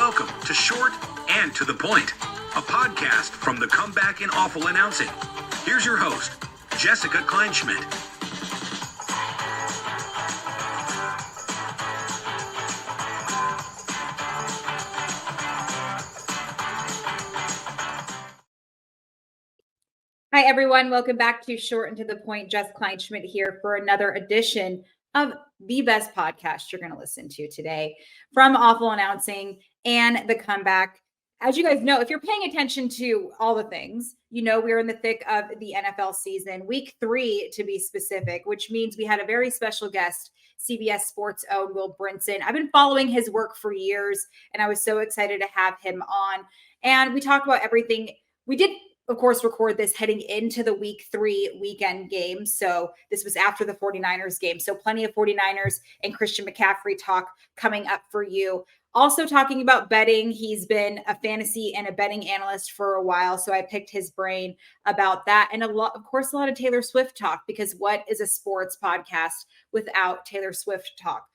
Welcome to Short and to the Point, a podcast from the Comeback in Awful Announcing. Here's your host, Jessica Kleinschmidt. Hi, everyone. Welcome back to Short and to the Point. Jess Kleinschmidt here for another edition of the best podcast you're going to listen to today from Awful Announcing and the Comeback. As you guys know, if you're paying attention to all the things, you know we're in the thick of the NFL season, week 3 to be specific, which means we had a very special guest, CBS Sports own Will Brinson. I've been following his work for years, and I was so excited to have him on. And we talked about everything. We did, of course, record this heading into the week 3 weekend game. So this was after the 49ers game. So plenty of 49ers and Christian McCaffrey talk coming up for you. Also talking about betting. He's been a fantasy and a betting analyst for a while. So I picked his brain about that. And a lot of Taylor Swift talk, because what is a sports podcast without Taylor Swift talk?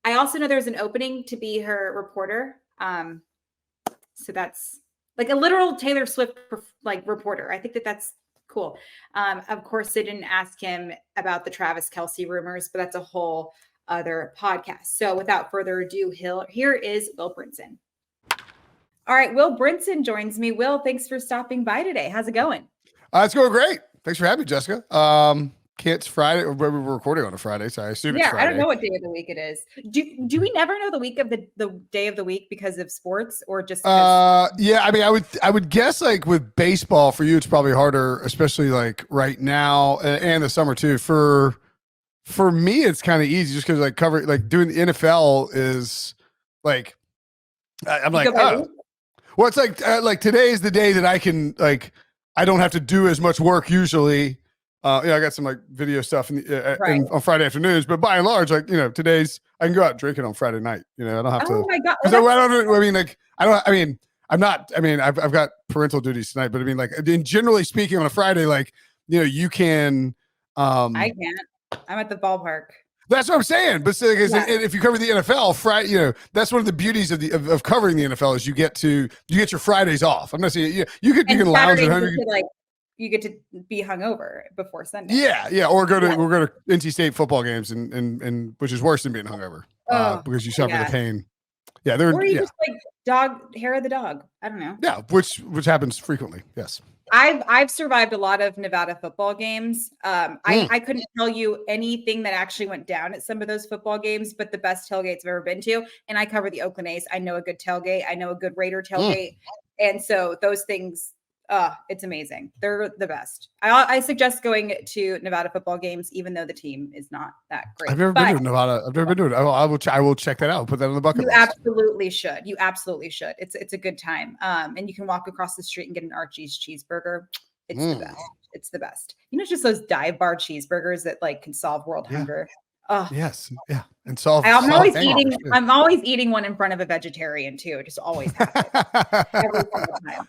I also know there's an opening to be her reporter. So that's like a literal Taylor Swift reporter. I think that's cool. Of course, they didn't ask him about the Travis Kelce rumors, but that's a whole other podcast. So without further ado, here is Will Brinson. All right, Will Brinson joins me. Will, thanks for stopping by today. How's it going? It's going great. Thanks for having me, Jessica. It's Friday, or we're recording on a Friday, so I assume it's Friday. I don't know what day of the week it is. Do we never know the week of the day of the week because of sports, or just? Yeah, I mean, I would guess like with baseball for you, it's probably harder, especially like right now and the summer too. For me, it's kind of easy just because doing the NFL is like I'm like, oh, well, it's like today is the day that I can I don't have to do as much work usually. I got some video stuff on Friday afternoons, but by and large, today's I can go out drinking on Friday night. I don't have to. Oh my God! I've got parental duties tonight, but I mean, generally speaking, on a Friday, you can. I can't. I'm at the ballpark. That's what I'm saying. But if you cover the NFL, Friday, that's one of the beauties of covering the NFL is you get your Fridays off. I'm not saying you can lounge at home. You get to be hungover before Sunday. Yeah, or go to NC State football games and which is worse than being hungover because you suffer the pain. Yeah, just hair of the dog. I don't know. Yeah, which happens frequently. Yes. I've survived a lot of Nevada football games. I couldn't tell you anything that actually went down at some of those football games, but the best tailgates I've ever been to, and I cover the Oakland A's. I know a good tailgate. I know a good Raider tailgate. And so those things, it's amazing. They're the best. I suggest going to Nevada football games, even though the team is not that great. I've never been to Nevada. I've never been to it. I will check that out. Put that on the bucket list. Absolutely should. You absolutely should. It's a good time. And you can walk across the street and get an Archie's cheeseburger. It's the best. It's the best. Just those dive bar cheeseburgers that can solve world hunger. Oh yes, yeah, and solve. I'm always eating one in front of a vegetarian too. Just always happens every single time.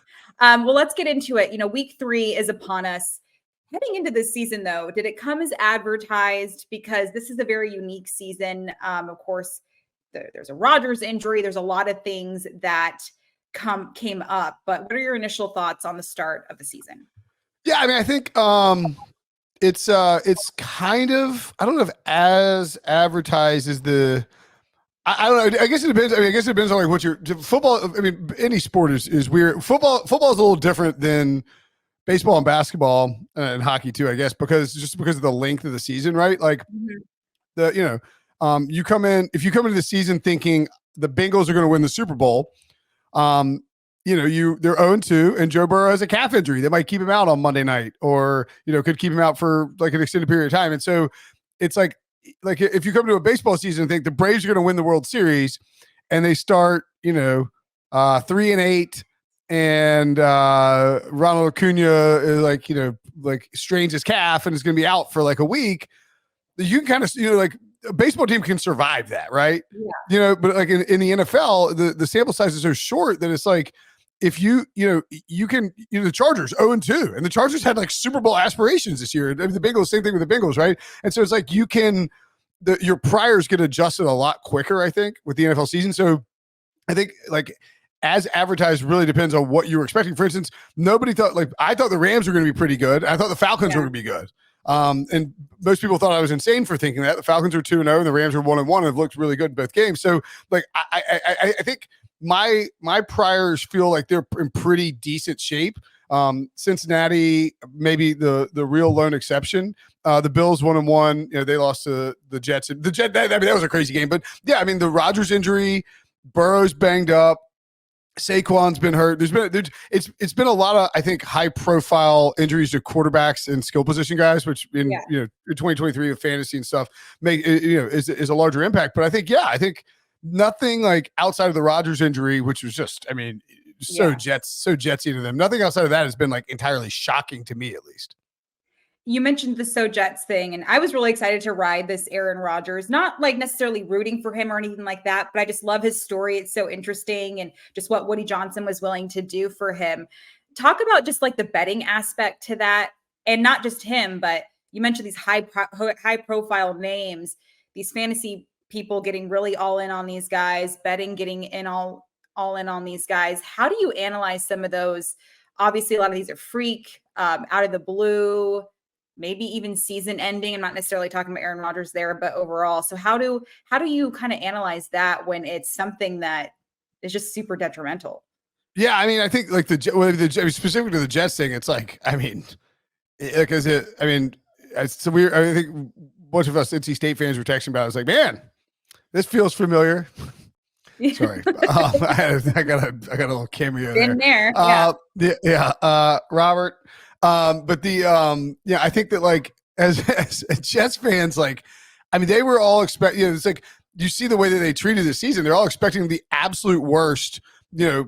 Well, let's get into it. Week 3 is upon us. Heading into this season, though, did it come as advertised? Because this is a very unique season. Of course, there's a Rodgers injury. There's a lot of things that came up. But what are your initial thoughts on the start of the season? Yeah, I mean, I think it's kind of, I don't know if as advertised as I don't know. I guess it depends. I guess it depends on what your football. I mean, any sport is weird. Football is a little different than baseball and basketball and hockey too, I guess, because of the length of the season, right? You come in, if you come into the season thinking the Bengals are going to win the Super Bowl, they're 0-2 and Joe Burrow has a calf injury that might keep him out on Monday night or, could keep him out for an extended period of time. And so it's like if you come to a baseball season and think the Braves are going to win the World Series and they start, 3-8 and Ronald Acuna strains his calf and is going to be out for a week, you can kind of, a baseball team can survive that, right? Yeah. But in the NFL, the sample size is so short that it's if you can, the Chargers 0-2 and the Chargers had Super Bowl aspirations this year. The Bengals, same thing with the Bengals, right? And so it's you can, your priors get adjusted a lot quicker, I think, with the NFL season. So I think as advertised really depends on what you were expecting. For instance, nobody thought, like, I thought the Rams were going to be pretty good. I thought the Falcons were going to be good. And most people thought I was insane for thinking that. The Falcons were 2-0 and the Rams were 1-1 and have looked really good in both games. So like, I think my priors feel like they're in pretty decent shape. Cincinnati, maybe the real lone exception. The Bills 1-1, they lost to the Jets. That was a crazy game, but yeah, I mean, the Rodgers injury, Burrow's banged up, Saquon's been hurt. It's been a lot of, I think, high profile injuries to quarterbacks and skill position guys, which in 2023 with fantasy and stuff is a larger impact. But I think nothing like outside of the Rodgers injury, which was just, I mean, so Jetsy to them. Nothing outside of that has been like entirely shocking to me, at least. You mentioned the So Jets thing, and I was really excited to ride this Aaron Rodgers, not like necessarily rooting for him or anything like that, but I just love his story. It's so interesting, and just what Woody Johnson was willing to do for him. Talk about just like the betting aspect to that, and not just him, but you mentioned these high profile names, these fantasy people getting really all in on these guys, betting getting in all in on these guys. How do you analyze some of those? Obviously, a lot of these are freak, out of the blue, maybe even season ending. I'm not necessarily talking about Aaron Rodgers there, but overall. So how do you kind of analyze that when it's something that is just super detrimental? Yeah, I mean, I think like specific to the Jets thing, it's like, I mean, it's weird. I think a bunch of us NC State fans were texting about it. I was like, man, this feels familiar. Sorry, I got a little cameo in there. Robert. But I think that like as Jets fans, like, I mean, they were all expecting. It's like you see the way that they treated this season. They're all expecting the absolute worst.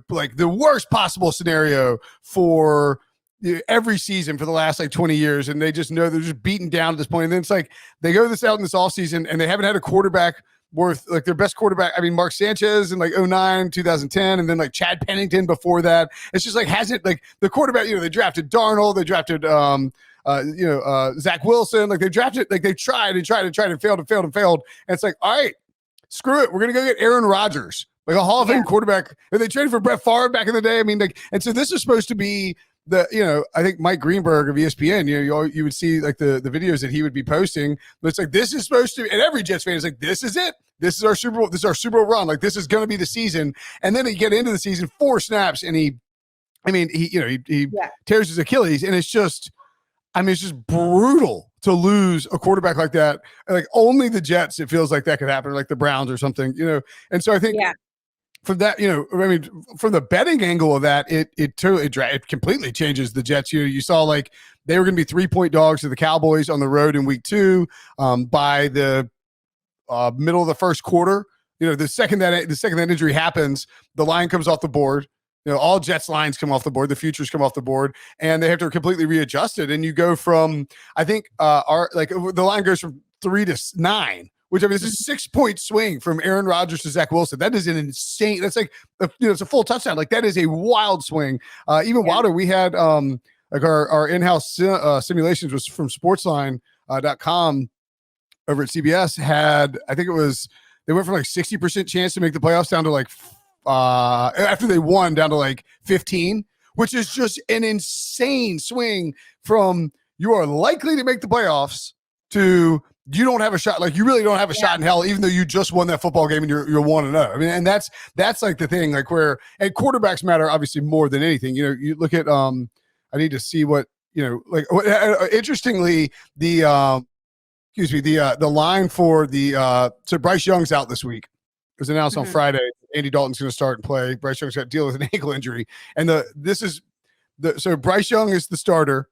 Like the worst possible scenario for every season for the last like 20 years, and they just know they're just beaten down at this point. And then it's like they go this out in this all season, and they haven't had a quarterback worth like their best quarterback. I mean, Mark Sanchez in like 2009, 2010, and then like Chad Pennington before that. It's just like hasn't like the quarterback. They drafted Darnold, they drafted Zach Wilson. Like they drafted, like they tried and failed. And it's like, all right, screw it, we're gonna go get Aaron Rodgers, like a Hall of Fame quarterback. And they traded for Brett Favre back in the day. I mean, like, and so this is supposed to be I think Mike Greenberg of ESPN, you would see like the videos that he would be posting. But it's like, this is supposed to, and every Jets fan is like, this is it. This is our Super Bowl. This is our Super Bowl run. Like, this is going to be the season. And then he get into the season, 4 snaps, and he tears his Achilles, and it's just, I mean, it's just brutal to lose a quarterback like that. Like only the Jets, it feels like that could happen, or like the Browns or something, And so I think. Yeah. From that, from the betting angle of that, it completely changes the Jets. You saw like they were going to be 3-point dogs to the Cowboys on the road in week 2. By the middle of the first quarter, the second that injury happens, the line comes off the board. All Jets lines come off the board, the futures come off the board, and they have to completely readjust it. And you go from, I think, the line goes from 3 to 9. Which, I mean, it's a 6-point swing from Aaron Rodgers to Zach Wilson. That is an insane. That's like, it's a full touchdown. Like that is a wild swing. Even wilder. We had like our in-house simulations was from sportsline.com over at CBS had, I think they went from like 60% chance to make the playoffs down to like, after they won, down to like 15, which is just an insane swing from you are likely to make the playoffs to you don't have a shot. Like you really don't have a shot in hell, even though you just won that football game and you're 1-0. I mean, and that's like the thing, like where, and quarterbacks matter obviously more than anything. You look at, I need to see what, interestingly, the line for so Bryce Young's out this week. It was announced on Friday. Andy Dalton's going to start and play. Bryce Young's got to deal with an ankle injury. And so Bryce Young is the starter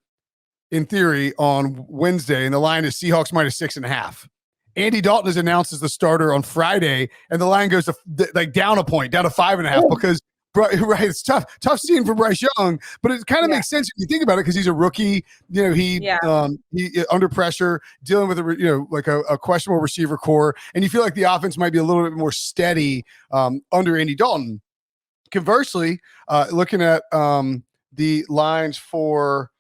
in theory on Wednesday, and the line is Seahawks -6.5. Andy Dalton is announced as the starter on Friday, and the line goes to like down a point, down to 5.5 because right, it's tough scene for Bryce Young, but it kind of makes sense if you think about it because he's a rookie. He under pressure, dealing with a questionable receiver core, and you feel like the offense might be a little bit more steady under Andy Dalton. Conversely, looking at the lines for.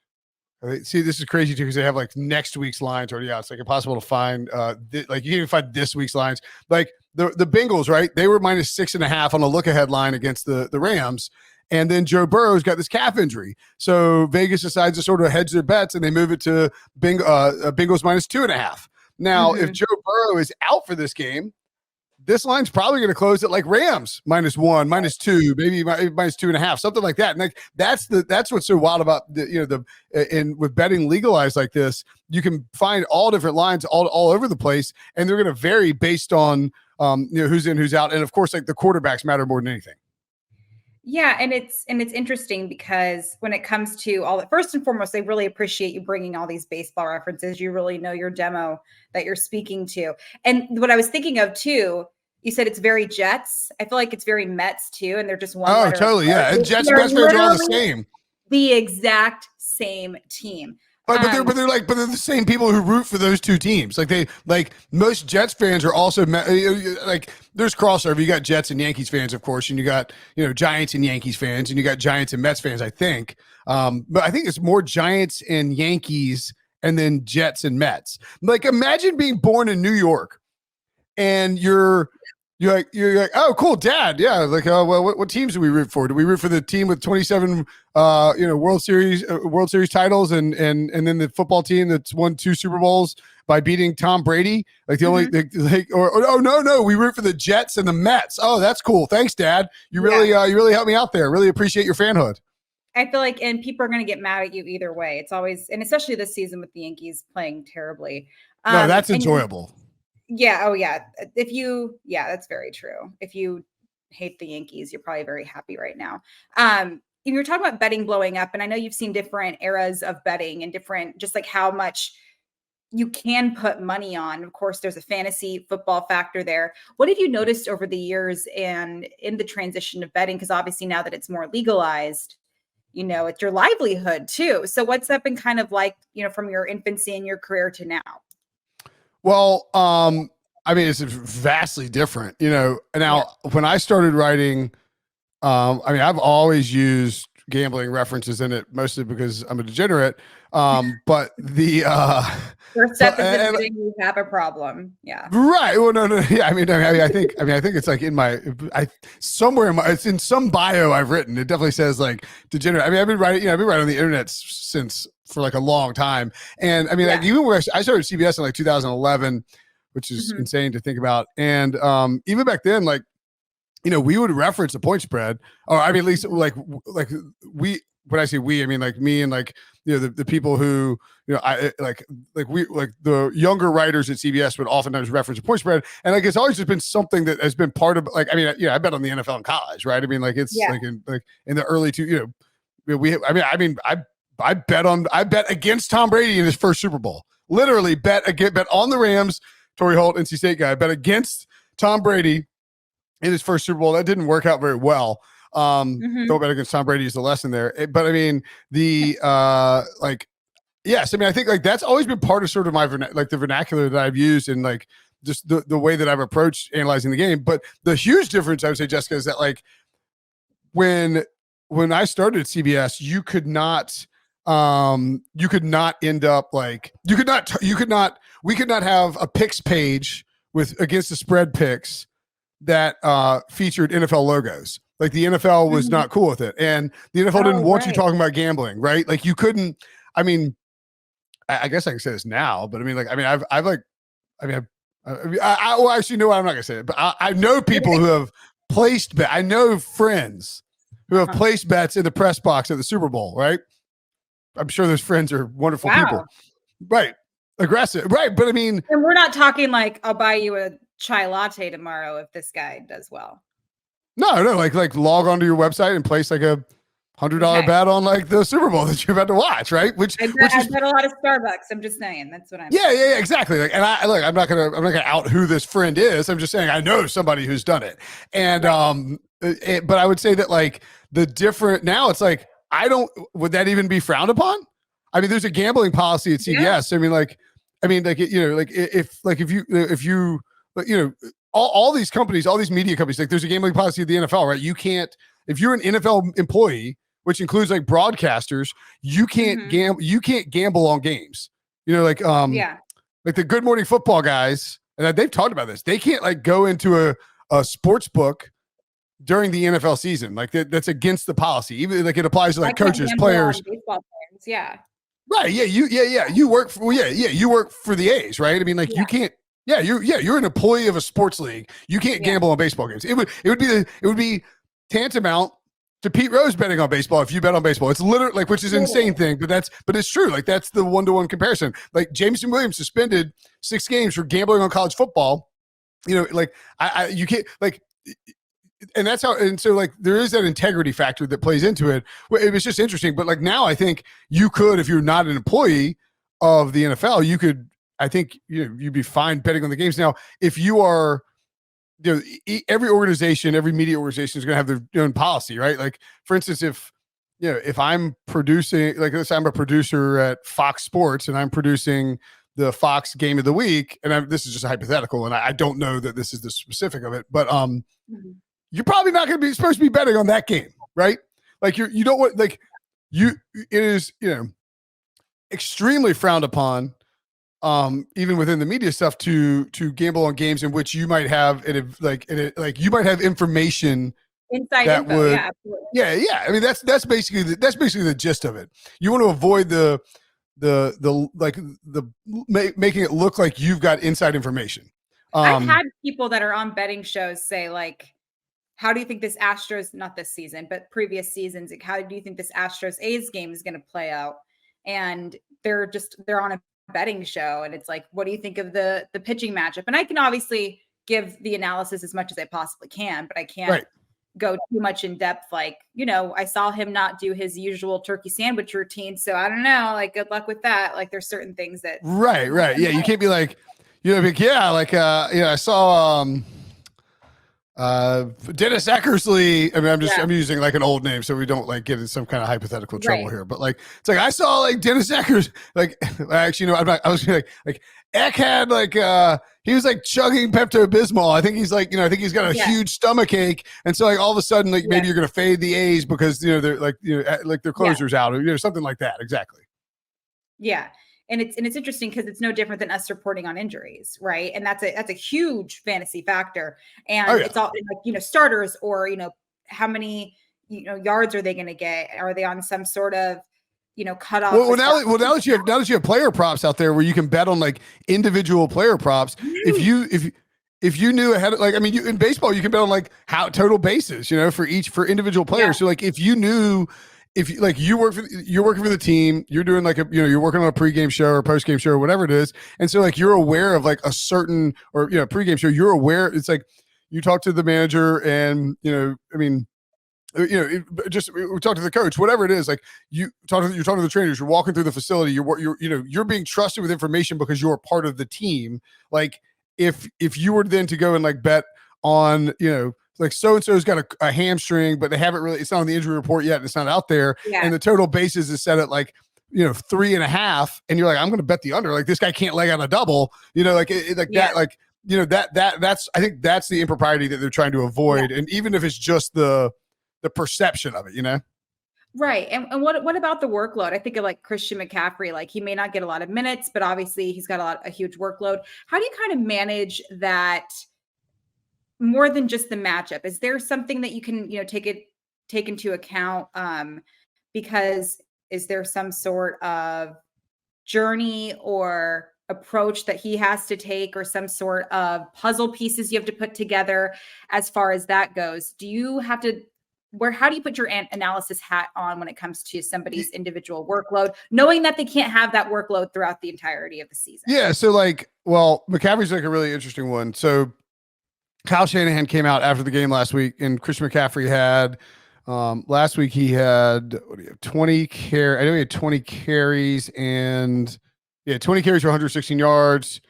See, this is crazy too because they have like next week's lines already out. It's like impossible to find. You can't even find this week's lines. Like the Bengals, right? They were minus 6.5 on a look ahead line against the Rams. And then Joe Burrow's got this calf injury. So Vegas decides to sort of hedge their bets and they move it to Bengals minus 2.5. Now, if Joe Burrow is out for this game, this line's probably going to close at like Rams minus 1, minus 2, maybe minus 2.5, something like that. And like that's what's so wild about and with betting legalized like this, you can find all different lines all over the place, and they're going to vary based on who's in, who's out, and of course, like the quarterbacks matter more than anything. Yeah, and it's interesting because when it comes to all that, first and foremost, I really appreciate you bringing all these baseball references. You really know your demo that you're speaking to. And what I was thinking of too, you said it's very Jets. I feel like it's very Mets too, and they're just one. Oh, totally, yeah. And Jets and Mets fans are all the same. The exact same team. But they're the same people who root for those two teams. Like most Jets fans are also like there's crossover. You got Jets and Yankees fans, of course, and you got Giants and Yankees fans, and you got Giants and Mets fans, I think. But I think it's more Giants and Yankees, and then Jets and Mets. Like imagine being born in New York, and you're like, oh, cool, Dad. Yeah. Like, well, what teams do we root for? Do we root for the team with 27, World Series titles, and then the football team that's won 2 Super Bowls by beating Tom Brady? Like the only, no, we root for the Jets and the Mets. Oh, that's cool. Thanks, Dad. You really helped me out there. Really appreciate your fanhood. I feel like, and people are going to get mad at you either way. It's always, and especially this season with the Yankees playing terribly. No, that's enjoyable. Yeah. Oh, yeah. That's very true. If you hate the Yankees, you're probably very happy right now. You're talking about betting blowing up, and I know you've seen different eras of betting and different, just like how much you can put money on. Of course, there's a fantasy football factor there. What have you noticed over the years and in the transition of betting? Because obviously now that it's more legalized, it's your livelihood too. So what's that been kind of like, from your infancy and your career to now? Well, I mean, it's vastly different, Now, when I started writing, I've always used gambling references in it, mostly because I'm a degenerate. But the first step is admitting you have a problem. Yeah. Right. Well, no. Yeah. I think it's like it's in some bio I've written. It definitely says like degenerate. I've been writing on the internet for like a long time. And like even when I started CBS in like 2011, which is insane to think about. And even back then, like, we would reference a point spread, or at least like we, when I say we, I mean like me and like, the people who, I like the younger writers at CBS would oftentimes reference a point spread. And like, it's always just been something that has been part of like, I bet on the NFL in college, right? Like it's like in the early I bet against Tom Brady in his first Super Bowl. Literally bet on the Rams. Torrey Holt, NC State guy, bet against Tom Brady in his first Super Bowl. That didn't work out very well. Don't bet against Tom Brady is the lesson there. But yes, I think like that's always been part of sort of my the vernacular that I've used and like just the way that I've approached analyzing the game. But the huge difference, I would say, Jessica, is that like when I started at CBS, we could not have a picks page with against the spread picks that featured NFL logos. Like the NFL was not cool with it, and the NFL didn't want you talking about gambling, right? Like you couldn't. I guess I can say this now, but well, actually, no, I'm not gonna say it, but I know people who have placed bet. I know friends who have placed bets in the press box at the Super Bowl, right? I'm sure those friends are wonderful people, right? Aggressive, right? But and we're not talking like I'll buy you a chai latte tomorrow if this guy does well. No, like log onto your website and place like a $100 bet on like the Super Bowl that you're about to watch, right? I bet a lot of Starbucks. I'm just saying that's what I'm. Yeah, exactly. Like, and I'm not gonna out who this friend is. I'm just saying I know somebody who's done it, and but I would say that like the different now it's like would that even be frowned upon? There's a gambling policy at CBS. Yeah. All these companies, all these media companies, like there's a gambling policy at the NFL, right? You can't, if you're an NFL employee, which includes like broadcasters, you can't gamble on games. Like the Good Morning Football guys and they've talked about this. They can't like go into a sports book during the NFL season. Like that's against the policy. Even like it applies to like coaches, players, baseball players. Yeah. Right. Yeah. You work for, you work for the A's, right? I mean, like you can't, you're an employee of a sports league. You can't gamble on baseball games. It would be tantamount to Pete Rose betting on baseball if you bet on baseball. It's literally like, which is an insane thing, but it's true. Like that's the 1-to-1 comparison. Like Jameson Williams suspended 6 games for gambling on college football. Like you can't like, and that's how, and so like there is that integrity factor that plays into it. It was just interesting, but like now I think you could, if you're not an employee of the NFL, you could, I think you'd be fine betting on the games. Now, if you are, every organization, every media organization is going to have their own policy, right? Like for instance, if I'm producing, like let's say I'm a producer at Fox Sports and I'm producing the Fox Game of the Week, and this is just a hypothetical, and I don't know that this is the specific of it, but you're probably not going to be supposed to be betting on that game, right? Like you don't want, like it is, extremely frowned upon, even within the media stuff to gamble on games in which you might have you might have information inside info. Yeah, absolutely. I mean, that's basically the gist of it. You want to avoid making it look like you've got inside information. I've had people that are on betting shows say like, how do you think this Astros, not this season, but previous seasons, like, how do you think this Astros A's game is going to play out? And they're on a betting show. And it's like, what do you think of the pitching matchup? And I can obviously give the analysis as much as I possibly can, but I can't go too much in depth. Like, I saw him not do his usual turkey sandwich routine. So I don't know, like, good luck with that. Like there's certain things that. Right. Yeah. You can't be like, I saw, Dennis Eckersley. I mean, I'm using like an old name so we don't like get in some kind of hypothetical trouble here. But like, it's like I saw like Dennis Eckersley. Like, actually, I was like Eck had like he was like chugging Pepto-Bismol. I think he's like he's got a huge stomach ache, and so like all of a sudden like maybe you're gonna fade the A's because they're like like their closer's out or something like that. Exactly. Yeah. And it's interesting because it's no different than us reporting on injuries, right? And that's a huge fantasy factor. And it's all like, starters or, how many, yards are they going to get? Are they on some sort of, cutoff? Well, now that you have player props out there where you can bet on like individual player props, if you knew ahead of, like, I mean, in baseball, you can bet on like how total bases, for individual players. Yeah. So like, if you knew, you're working for the team, you're doing like you're working on a pregame show or postgame show or whatever it is. And so like, you're aware of like a certain, or, pregame show, you're aware. It's like you talk to the manager and, just we talk to the coach, whatever it is, like you're talking to the trainers, you're walking through the facility, you're being trusted with information because you're part of the team. Like if you were then to go and like bet on, like so-and-so's got a hamstring, but they haven't really, it's not on the injury report yet. And it's not out there. Yeah. And the total bases is set at like, 3.5. And you're like, I'm going to bet the under. Like this guy can't leg out a double, that, like, that's, I think that's the impropriety that they're trying to avoid. Yeah. And even if it's just the perception of it, Right. And what about the workload? I think of like Christian McCaffrey, like he may not get a lot of minutes, but obviously he's got a huge workload. How do you kind of manage that more than just the matchup? Is there something that you can, take into account? Because is there some sort of journey or approach that he has to take, or some sort of puzzle pieces you have to put together as far as that goes? Do you have to, how do you put your analysis hat on when it comes to somebody's individual workload, knowing that they can't have that workload throughout the entirety of the season? Yeah. So like, well, McCaffrey's like a really interesting one. So Kyle Shanahan came out after the game last week, and Christian McCaffrey had last week he had 20 carries. I know he had 20 carries and 20 carries for 116 yards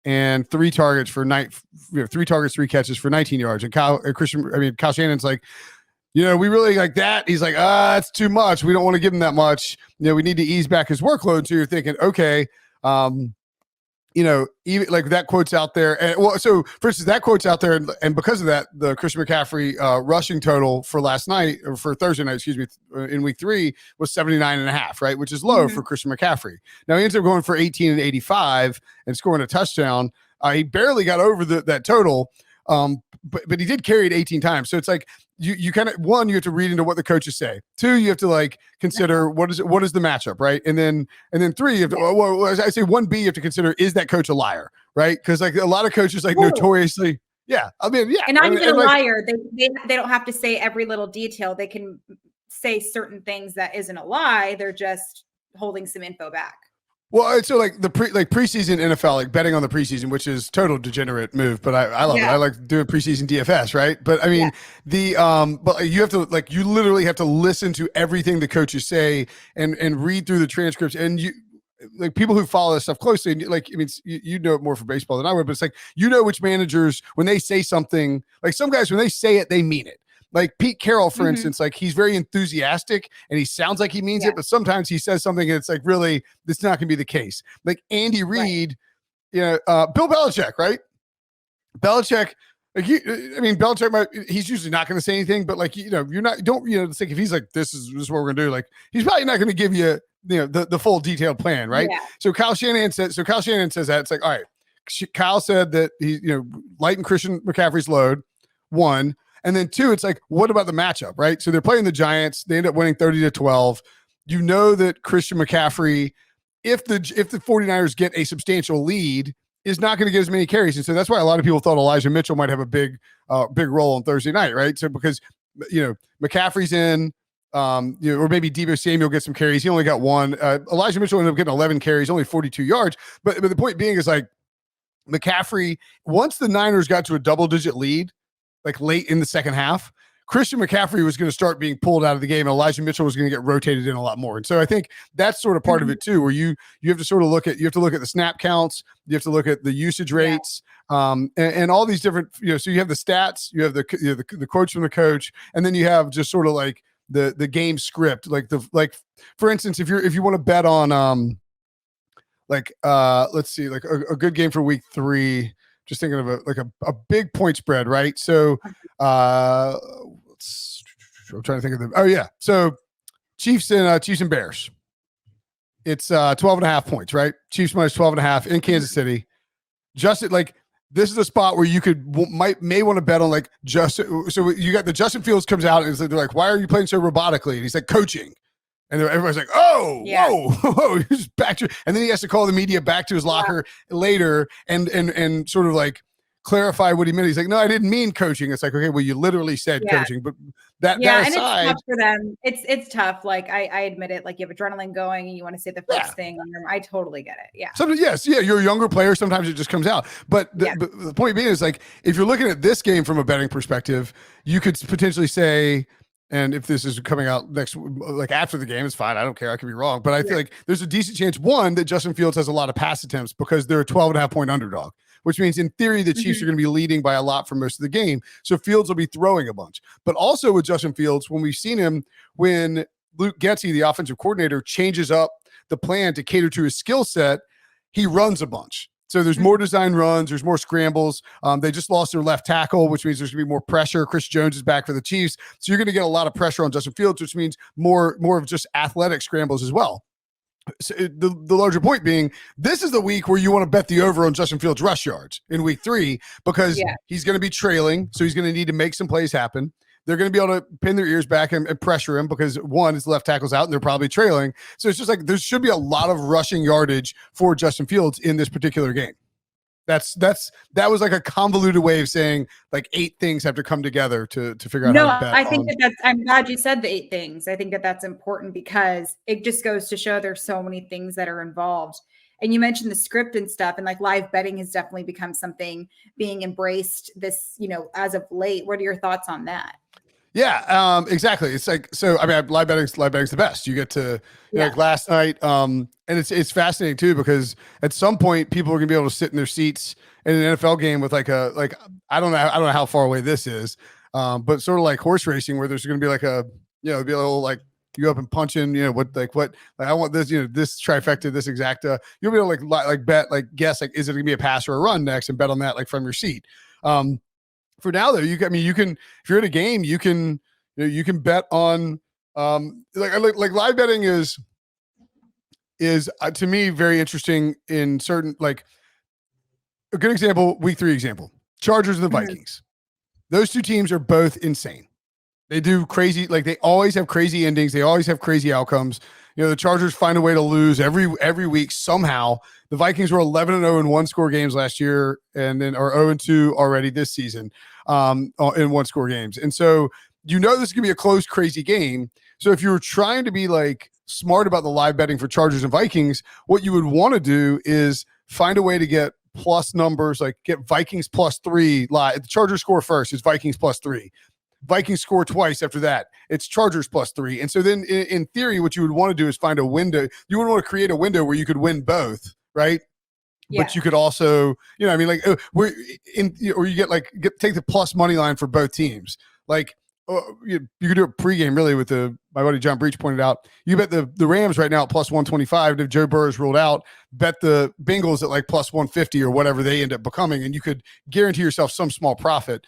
and 3 targets for 3 catches for 19 yards. And Kyle Shannon's like, we really like that. He's like, that's too much. We don't want to give him that much. We need to ease back his workload. So you're thinking, okay, even like that quote's out there. And so for instance, that quote's out there. And because of that, the Christian McCaffrey rushing total for Thursday night, in week 3 was 79.5, right? Which is low for Christian McCaffrey. Now he ends up going for 18 and 85 and scoring a touchdown. He barely got over that total. But he did carry it 18 times. So it's like you kind of, one, you have to read into what the coaches say. Two, you have to like consider what is the matchup, right? And then three, you have to, well, I say 1B, you have to consider, is that coach a liar, right? Because like a lot of coaches like notoriously, I mean, and not even a liar. They don't have to say every little detail. They can say certain things that isn't a lie. They're just holding some info back. Well, so like preseason NFL, like betting on the preseason, which is total degenerate move, but I love it. I like doing preseason DFS, right? But I mean, but you have to you literally have to listen to everything the coaches say and read through the transcripts. And you, like, people who follow this stuff closely, and like, I mean, you know it more for baseball than I would, but it's like, you know, which managers, when they say something, like some guys, when they say it, they mean it. Like Pete Carroll, for instance, like he's very enthusiastic and he sounds like he means it, but sometimes he says something and it's like, really, this is not going to be the case. Like Andy Reid, Bill Belichick, right? Belichick, Belichick he's usually not going to say anything, but like, you know, it's like if he's like, this is what we're going to do, like he's probably not going to give you, the full detailed plan, right? Yeah. So Kyle Shanahan says that. It's like, all right, Kyle said that he, lighten Christian McCaffrey's load, one. And then two, it's like, what about the matchup, right? So they're playing the Giants. They end up winning 30-12. You know that Christian McCaffrey, if the 49ers get a substantial lead, is not going to get as many carries. And so that's why a lot of people thought Elijah Mitchell might have a big role on Thursday night, right? So because, McCaffrey's in, or maybe Deebo Samuel gets some carries. He only got one. Elijah Mitchell ended up getting 11 carries, only 42 yards. But the point being is like McCaffrey, once the Niners got to a double-digit lead, like late in the second half, Christian McCaffrey was going to start being pulled out of the game, and Elijah Mitchell was going to get rotated in a lot more. And so I think that's sort of part of it too, where you have to sort of look at the snap counts, you have to look at the usage rates, and all these different, so you have the stats, you have the quotes from the coach, and then you have just sort of like the game script, like for instance, if you want to bet on let's see, like a good game for week 3. Just thinking of a big point spread, right? So I'm trying to think of them. Oh yeah. So Chiefs and Bears. It's 12.5 points, right? Chiefs minus 12.5 in Kansas City. Just like this is a spot where you may want to bet on like Justin. So you got the Justin Fields comes out and they're like, why are you playing so robotically? And he's like, coaching. And everybody's like, whoa, he's back to, and then he has to call the media back to his locker later and sort of like clarify what he meant. He's like, no, I didn't mean coaching. It's like, okay, well, you literally said coaching, but that aside, and it's tough for them. It's tough. Like I admit it. Like you have adrenaline going and you want to say the first thing on your. I totally get it. Yeah. Sometimes, you're a younger player. Sometimes it just comes out. But the point being is like, if you're looking at this game from a betting perspective, you could potentially say. And if this is coming out like after the game, it's fine. I don't care. I could be wrong. But I feel like there's a decent chance, one, that Justin Fields has a lot of pass attempts because they're a 12.5 point underdog, which means in theory, the Chiefs are going to be leading by a lot for most of the game. So Fields will be throwing a bunch. But also with Justin Fields, when we've seen him, when Luke Getsy, the offensive coordinator, changes up the plan to cater to his skill set, he runs a bunch. So there's more design runs, there's more scrambles. They just lost their left tackle, which means there's going to be more pressure. Chris Jones is back for the Chiefs. So you're going to get a lot of pressure on Justin Fields, which means more of just athletic scrambles as well. So the larger point being, this is the week where you want to bet the over on Justin Fields rush yards in week 3 because he's going to be trailing. So he's going to need to make some plays happen. They're going to be able to pin their ears back and pressure him because one, his left tackle's out and they're probably trailing. So it's just like there should be a lot of rushing yardage for Justin Fields in this particular game. That was like a convoluted way of saying like 8 things have to come together to figure out how to bet. I think I'm glad you said the 8 things. I think that's important because it just goes to show there's so many things that are involved. And you mentioned the script and stuff, and like live betting has definitely become something being embraced this, as of late. What are your thoughts on that? Yeah, exactly. It's like, so, I mean, live betting's the best. You get to, like last night, and it's fascinating too, because at some point people are gonna be able to sit in their seats in an NFL game with I don't know how far away this is, but sort of like horse racing where there's gonna be like be a little like, you go up and punch in, I want this, this trifecta, this exacta. You'll be able to like bet, guess, is it gonna be a pass or a run next, and bet on that from your seat. For now, though, you can, if you're in a game, you can bet on, like live betting is to me very interesting in certain, a good example, week 3 example, Chargers and the Mhm. Vikings. Those two teams are both insane. They do crazy, like they always have crazy endings. They always have crazy outcomes. The Chargers find a way to lose every week somehow. The Vikings were 11-0 in one-score games last year, and then are 0-2 already this season in one-score games. And so this is gonna be a close, crazy game. So if you were trying to be like smart about the live betting for Chargers and Vikings, what you would want to do is find a way to get plus numbers, like get Vikings +3 live. The Chargers score first, it's Vikings +3. Vikings score twice after that, it's Chargers +3. And so then in theory, what you would want to do is find a window. You would want to create a window where you could win both, right? Yeah. But you could also, take the plus money line for both teams. Like you could do a pregame really with my buddy John Breach pointed out. You bet the Rams right now at +125. And if Joe Burrow's ruled out, bet the Bengals at like +150 or whatever they end up becoming, and you could guarantee yourself some small profit.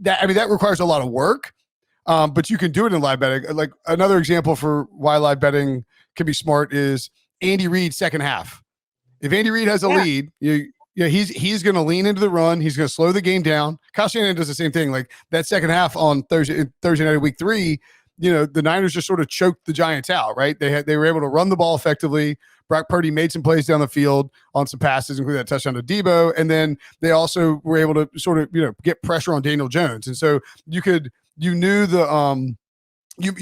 That requires a lot of work, but you can do it in live betting. Like another example for why live betting can be smart is Andy Reid second half. If Andy Reid has a lead, he's going to lean into the run. He's going to slow the game down. Kyle Shanahan does the same thing. Like that second half on Thursday night of week 3, the Niners just sort of choked the Giants out, right? They were able to run the ball effectively. Brock Purdy made some plays down the field on some passes, including that touchdown to Debo. And then they also were able to sort of, get pressure on Daniel Jones. And so you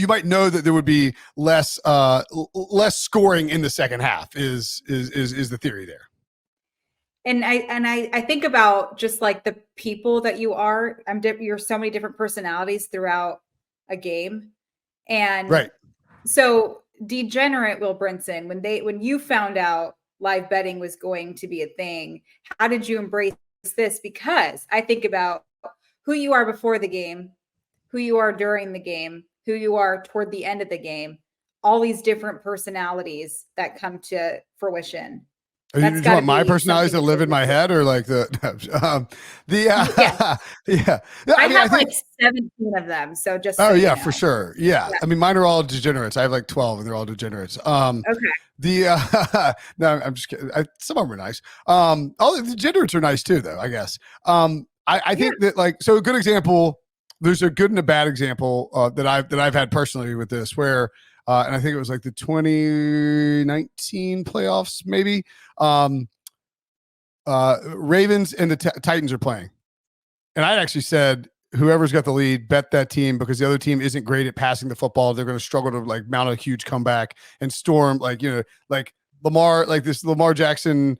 might know that there would be less scoring in the second half is the theory there. And I think about just like the people that you are. You're so many different personalities throughout a game. And right. So Degenerate Will Brinson, when you found out live betting was going to be a thing, how did you embrace this? Because I think about who you are before the game, who you are during the game, who you are toward the end of the game, all these different personalities that come to fruition. Are you talking about my personalities that live in my head, or like Yes. yeah. I have like 17 of them. So just for sure. Yeah. I mean, mine are all degenerates. I have like 12 and they're all degenerates. Okay. No, I'm just kidding. Some of them are nice. All the degenerates are nice too, though, I guess. I think that so a good example, there's a good and a bad example that I've had personally with this where, and I think it was like the 2019 playoffs, maybe. Ravens and the Titans are playing. And I actually said, whoever's got the lead, bet that team because the other team isn't great at passing the football. They're going to struggle to like mount a huge comeback and storm like Lamar, like this Lamar Jackson,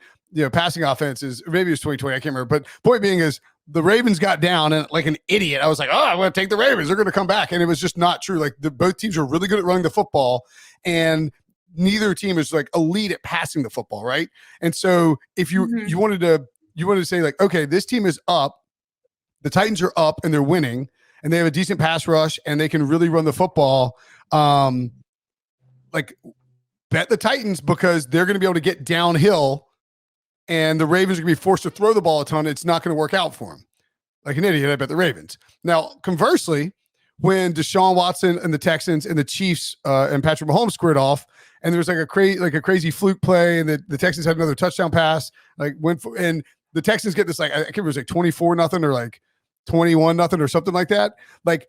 passing offense is maybe it's 2020. I can't remember. But point being is the Ravens got down and like an idiot. I was like, I'm going to take the Ravens. They're going to come back. And it was just not true. Like both teams are really good at running the football and neither team is like elite at passing the football. Right. And so if you wanted to say like, okay, this team is up, the Titans are up and they're winning and they have a decent pass rush and they can really run the football. Like bet the Titans because they're going to be able to get downhill and the Ravens are going to be forced to throw the ball a ton. It's not going to work out for them. Like an idiot, I bet the Ravens. Now, conversely, when Deshaun Watson and the Texans and the Chiefs and Patrick Mahomes squared off, and there was like a crazy fluke play, and the Texans had another touchdown pass, and the Texans get this like I can't remember, it was like 24-0 or like 21-0 or something like that. Like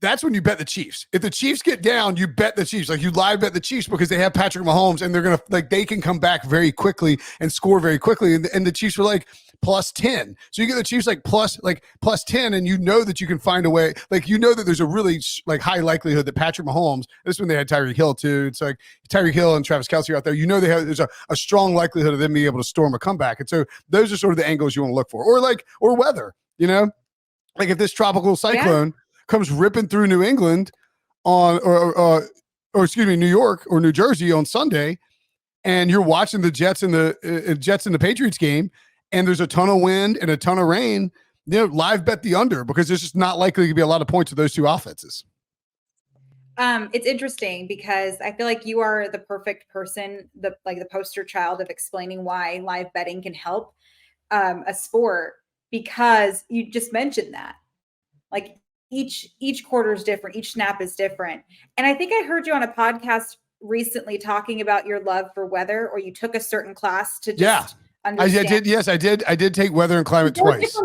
that's when you bet the Chiefs. If the Chiefs get down, you bet the Chiefs. Like you live bet the Chiefs because they have Patrick Mahomes and they're going to they can come back very quickly and score very quickly. And the Chiefs were like +10. So you get the Chiefs like plus 10 and that you can find a way. Like, that there's a really like high likelihood that Patrick Mahomes, this is when they had Tyreek Hill too. It's like Tyreek Hill and Travis Kelce are out there. There's a strong likelihood of them being able to storm a comeback. And so those are sort of the angles you want to look for or weather, like if this tropical cyclone comes ripping through New England New York or New Jersey on Sunday, and you're watching the Jets and the Patriots game, and there's a ton of wind and a ton of rain, live bet the under because there's just not likely to be a lot of points of those two offenses. It's interesting because I feel like you are the perfect person, the poster child of explaining why live betting can help a sport, because you just mentioned that. Like each quarter is different. Each snap is different. And I think I heard you on a podcast recently talking about your love for weather, or you took a certain class to just understand. did. Yes, I did. I did take weather and climate twice.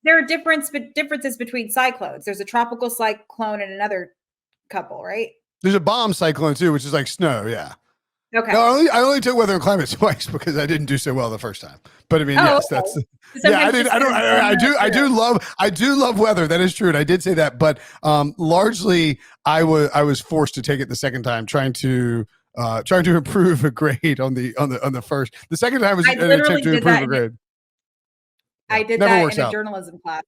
There are differences between cyclones. There's a tropical cyclone and another couple, right? There's a bomb cyclone too, which is like snow. Yeah. Okay. No, I only took weather and climate twice because I didn't do so well the first time. But I mean, yes, okay. that's yeah. I do love weather. That is true, and I did say that. But largely, I was forced to take it the second time, trying to improve a grade on the first. The second time was an attempt to improve a grade. I did that in a journalism class,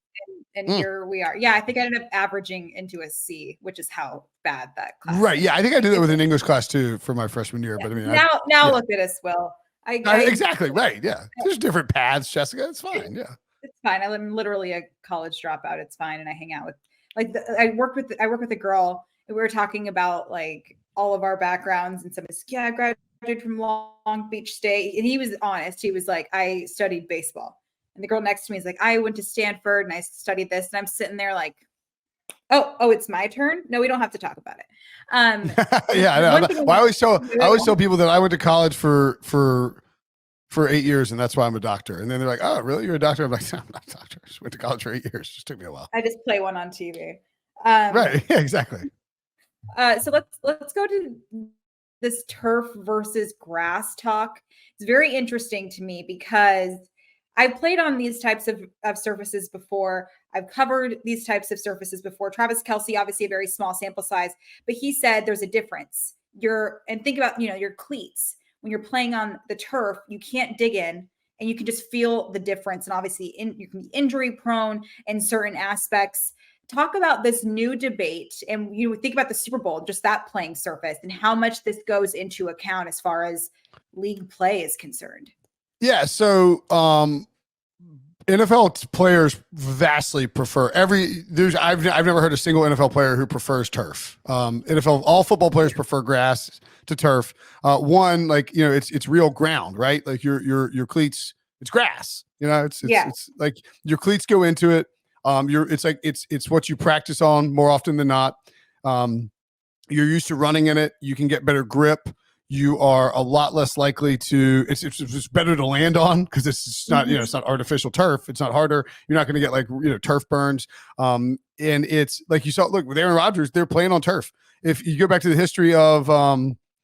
and here we are. Yeah, I think I ended up averaging into a C, which is how bad that class. Right. Yeah, I think I did that with an English class too for my freshman year. Yeah. But I mean, now look at us, Will. Exactly right. Yeah, there's different paths, Jessica. It's fine. Yeah, it's fine. I'm literally a college dropout. It's fine, and I hang out with I work with a girl, and we were talking about like all of our backgrounds, and somebody's I graduated from Long Beach State, and he was honest. He was like, I studied baseball. And the girl next to me is like, I went to Stanford and I studied this. And I'm sitting there like, oh, it's my turn. No, we don't have to talk about it. Yeah, I know. Well, I always tell people that I went to college for 8 years, and that's why I'm a doctor. And then they're like, oh, really? You're a doctor? I'm like, no, I'm not a doctor. I just went to college for 8 years. It just took me a while. I just play one on TV. Right. Yeah, exactly. So let's go to this turf versus grass talk. It's very interesting to me because I've played on these types of surfaces before. I've covered these types of surfaces before. Travis Kelce, obviously a very small sample size, but he said there's a difference. And think about, your cleats. When you're playing on the turf, you can't dig in and you can just feel the difference. And obviously you can be injury prone in certain aspects. Talk about this new debate and think about the Super Bowl, just that playing surface and how much this goes into account as far as league play is concerned. Yeah. So, NFL players vastly prefer I've never heard a single NFL player who prefers turf. All football players prefer grass to turf. One, like, it's real ground, right? Like your cleats, it's grass, it's like your cleats go into it. It's what you practice on more often than not. You're used to running in it. You can get better grip. You are a lot less likely to. It's better to land on because it's not it's not artificial turf. It's not harder. You're not going to get turf burns. And it's like you saw. Look with Aaron Rodgers, they're playing on turf. If you go back to the history of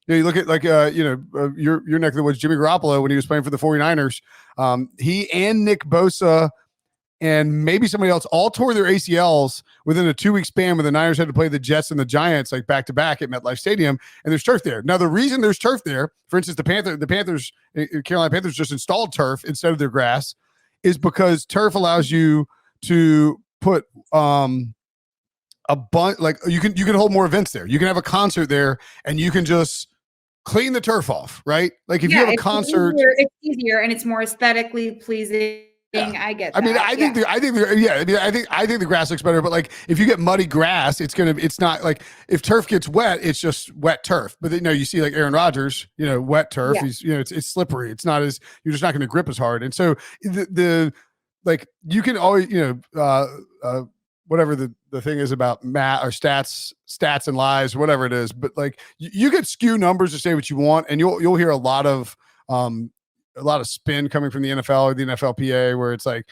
you look at your neck of the woods, Jimmy Garoppolo when he was playing for the 49ers, he and Nick Bosa and maybe somebody else all tore their ACLs within a 2-week span when the Niners had to play the Jets and the Giants like back to back at MetLife Stadium, and there's turf there. Now, the reason there's turf there, for instance, the Carolina Panthers just installed turf instead of their grass, is because turf allows you to put a bunch, like you can hold more events there. You can have a concert there, and you can just clean the turf off, right? Like if you have a concert, it's easier and it's more aesthetically pleasing. Yeah. I get that. I mean, I think the grass looks better, but like if you get muddy grass, it's not like if turf gets wet, it's just wet turf. But you see like Aaron Rodgers, wet turf. Yeah. He's, it's slippery. It's not as, you're just not going to grip as hard. And so the like you can always, whatever the thing is about math or stats and lies, whatever it is, but like you could skew numbers to say what you want, and you'll hear a lot of spin coming from the NFL or the NFLPA where it's like,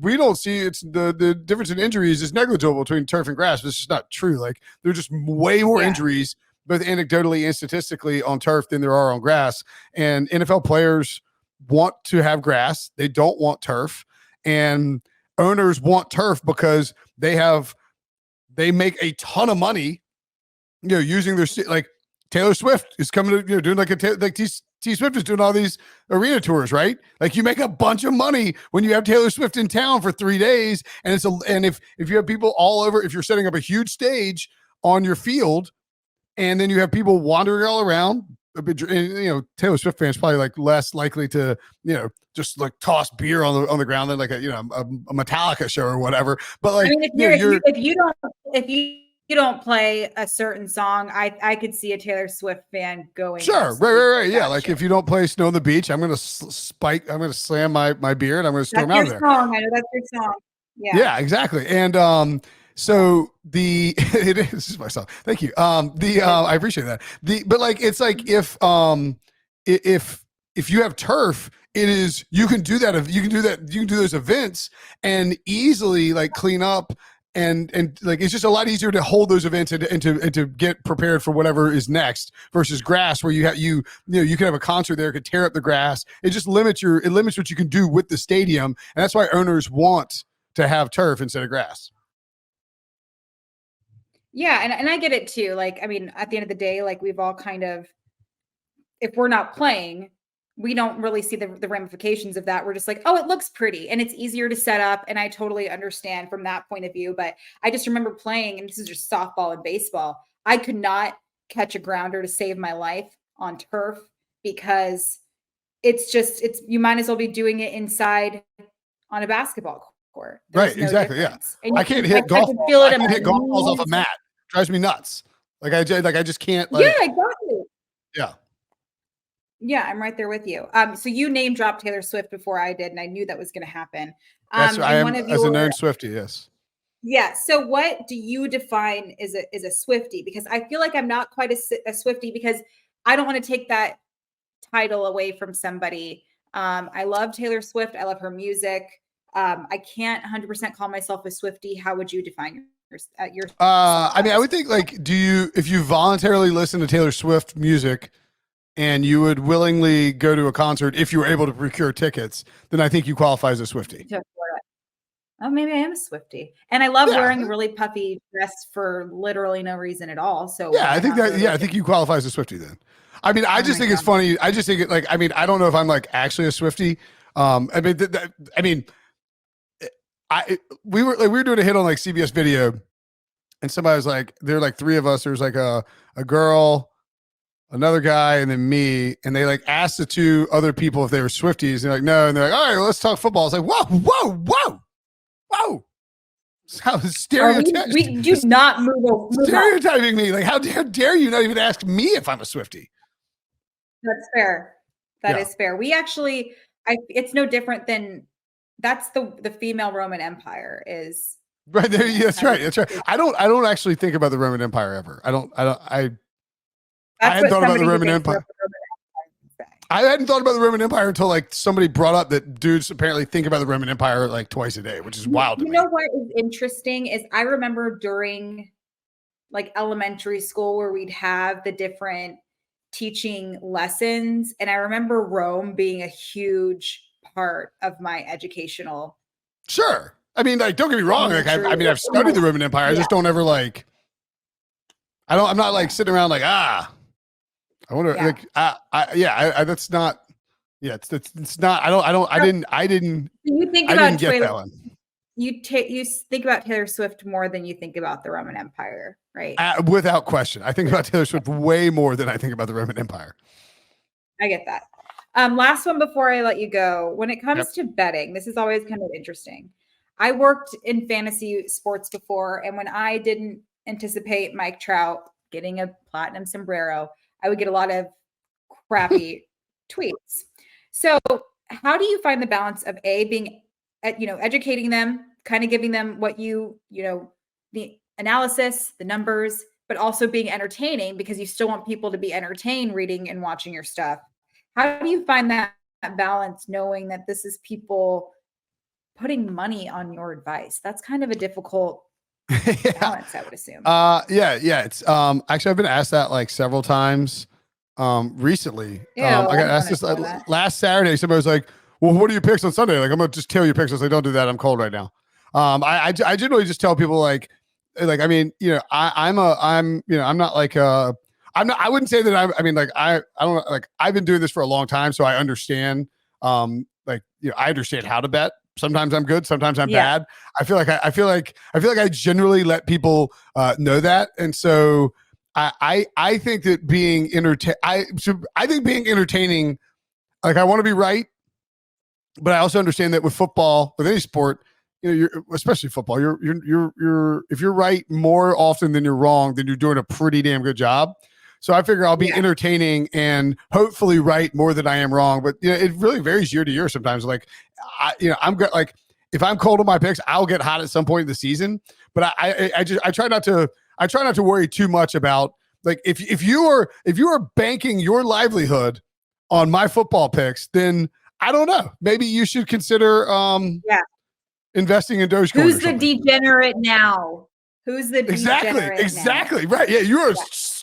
we don't see it's the difference in injuries is negligible between turf and grass. But it's just not true. Like there's just way more injuries, both anecdotally and statistically, on turf than there are on grass. And NFL players want to have grass. They don't want turf. And owners want turf because they make a ton of money, using their, like Taylor Swift is coming to, doing like T Swift is doing all these arena tours, right? Like you make a bunch of money when you have Taylor Swift in town for 3 days. And if you have people all over, if you're setting up a huge stage on your field and then you have people wandering all around, Taylor Swift fans probably like less likely to, just like toss beer on the ground than like a Metallica show or whatever. But like, I mean, if you don't play a certain song, I could see a Taylor Swift fan going. Sure. Right. Yeah. Like if you don't play Snow on the Beach, I'm going to slam my beer and I'm going to storm out of there. Song. I know that's your song. Yeah, exactly. And, so it is, this is my song. Thank you. I appreciate that. But like, it's like if if you have turf, it is, you can do that. You can do those events and easily like clean up and like, it's just a lot easier to hold those events and to get prepared for whatever is next versus grass where you can have a concert there, could tear up the grass. It just limits what you can do with the stadium. And that's why owners want to have turf instead of grass. Yeah. And I get it too. Like, I mean, at the end of the day, like we've all kind of, if we're not playing, we don't really see the ramifications of that. We're just like, oh, it looks pretty and it's easier to set up. And I totally understand from that point of view. But I just remember playing, and this is just softball and baseball. I could not catch a grounder to save my life on turf because you might as well be doing it inside on a basketball court. Right. No exactly. difference. Yeah. I can't hit golf balls. I can hit golf balls off a mat. Drives me nuts. Like I just can't. Like, yeah, exactly. Yeah. Yeah, I'm right there with you. So you name dropped Taylor Swift before I did, and I knew that was going to happen. Yes, I am as a known Swiftie. Yes. Yeah. So what do you define as a Swiftie? Because I feel like I'm not quite a Swiftie because I don't want to take that title away from somebody. I love Taylor Swift. I love her music. I can't 100% call myself a Swiftie. How would you define your? I mean, I would think like, if you voluntarily listen to Taylor Swift music, and you would willingly go to a concert if you were able to procure tickets, then I think you qualify as a Swiftie. Oh, maybe I am a Swiftie. And I love wearing a really puffy dress for literally no reason at all. So yeah, I think you qualify as a Swiftie then. I mean, I just think it's funny. I just think it like, I mean, I don't know if I'm like actually a Swiftie. We were doing a hit on like CBS Video, and somebody was like, there were like three of us. There's like a girl, another guy, and then me, and they like asked the two other people if they were Swifties, and they're like, no, and they're like, all right, well, let's talk football. It's like, whoa. How stereotyping? We do not move stereotyping me. Like, how dare you not even ask me if I'm a Swiftie? That's fair. That is fair. We actually, it's no different than, that's the female Roman Empire is. Right there. Yeah, that's right. That's right. I don't actually think about the Roman Empire ever. I hadn't thought about the Roman Empire. I hadn't thought about the Roman Empire until like somebody brought up that dudes apparently think about the Roman Empire like twice a day, which is wild to me. You know what is interesting is I remember during like elementary school where we'd have the different teaching lessons. And I remember Rome being a huge part of my educational. Sure. I mean, like, don't get me wrong. Like, I've studied the Roman Empire. I just don't ever like, I'm not like sitting around like, I wonder, that's not, it's not, I didn't you think about get that one. You think about Taylor Swift more than you think about the Roman Empire, right? Without question. I think about Taylor Swift way more than I think about the Roman Empire. I get that. Last one before I let you go. When it comes to betting, this is always kind of interesting. I worked in fantasy sports before, and when I didn't anticipate Mike Trout getting a platinum sombrero, I would get a lot of crappy tweets. So how do you find the balance of being, educating them, kind of giving them what the analysis, the numbers, but also being entertaining because you still want people to be entertained reading and watching your stuff? How do you find that balance knowing that this is people putting money on your advice? That's kind of a difficult balance, I would assume. It's actually I've been asked that like several times recently. I got asked this last Saturday. Somebody was like, well, what are your picks on Sunday? Like, I'm gonna just tell your picks. I was like, don't do that. I'm cold right now. I generally just tell people like I mean, I'm not like I wouldn't say that I don't like, I've been doing this for a long time, so I understand I understand how to bet. Sometimes I'm good, sometimes I'm bad. I feel like I generally let people know that. And so I think that being I think being entertaining, like, I want to be right, but I also understand that with football, with any sport, especially football, you're if you're right more often than you're wrong, then you're doing a pretty damn good job. So I figure I'll be entertaining and hopefully right more than I am wrong. But it really varies year to year sometimes. Like, I'm good. Like, if I'm cold on my picks, I'll get hot at some point in the season. But I try not to worry too much about, like, if you are banking your livelihood on my football picks, then I don't know. Maybe you should consider investing in Dogecoin. Who's the degenerate now? Who's the degenerate exactly now? Right. Yeah, you are a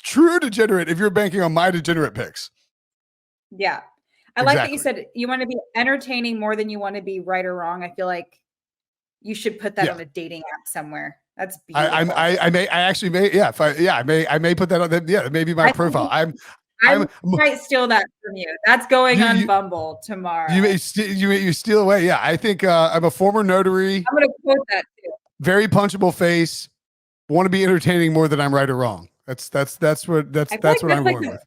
true degenerate if you're banking on my degenerate picks. Yeah. I like that you said you want to be entertaining more than you want to be right or wrong. I feel like you should put that on a dating app somewhere. That's beautiful. I may put that on. Yeah, it may be my profile. I might steal that from you. That's going on Bumble tomorrow. You steal away. Yeah, I think I'm a former notary. I'm going to quote that too. Very punchable face. Want to be entertaining more than I'm right or wrong. That's what I'm going with.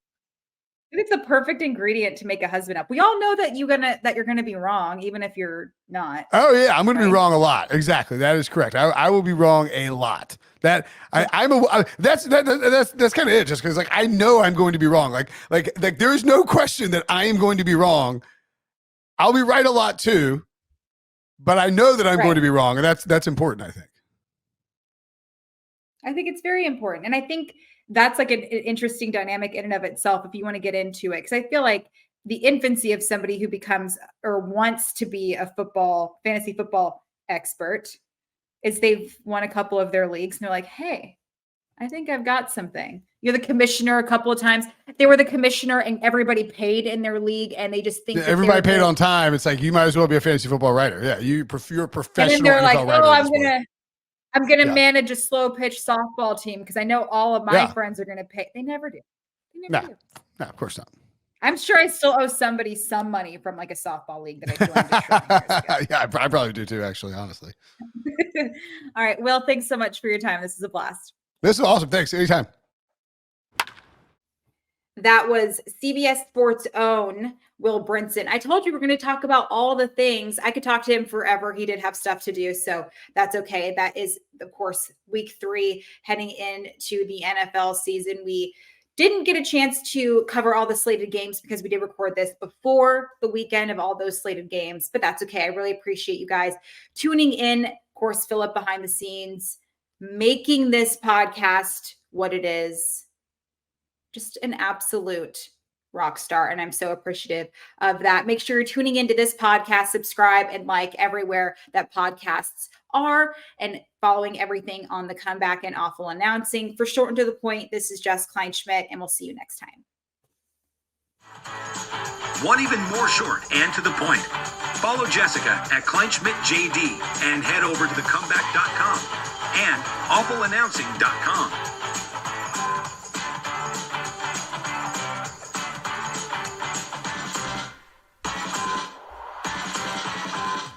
I think it's the perfect ingredient to make a husband up. We all know that you're gonna be wrong, even if you're not. Oh yeah, I'm gonna be wrong a lot. Exactly, that is correct. I will be wrong a lot. That's kind of it. Just because I know I'm going to be wrong. Like there's no question that I am going to be wrong. I'll be right a lot too, but I know that I'm going to be wrong, and that's important. I think it's very important, and I think that's an interesting dynamic in and of itself if you want to get into it. Because I feel like the infancy of somebody who becomes or wants to be a fantasy football expert is they've won a couple of their leagues and they're like, hey, I think I've got something. You're the commissioner a couple of times. They were the commissioner and everybody paid in their league and they just think everybody paid on time. It's like, you might as well be a fantasy football writer. Yeah, you're a professional. And then they're like, I'm going to manage a slow pitch softball team because I know all of my friends are going to pay. They never do. No, of course not. I'm sure I still owe somebody some money from a softball league that I joined. Yeah, I probably do too, actually, honestly. All right. Will, thanks so much for your time. This is a blast. This is awesome. Thanks. Anytime. That was CBS Sports' own Will Brinson. I told you we're going to talk about all the things. I could talk to him forever. He did have stuff to do, so that's okay. That is, of course, week 3 heading into the NFL season. We didn't get a chance to cover all the slated games because we did record this before the weekend of all those slated games, but that's okay. I really appreciate you guys tuning in. Of course, Philip behind the scenes, making this podcast what it is. Just an absolute rock star. And I'm so appreciative of that. Make sure you're tuning into this podcast, subscribe and like everywhere that podcasts are, and following everything on the Comeback and Awful Announcing. For Short and to the Point, this is Jess Kleinschmidt, and we'll see you next time. Want even more short and to the point? Follow Jessica at KleinschmidtJD and head over to thecomeback.com and awfulannouncing.com.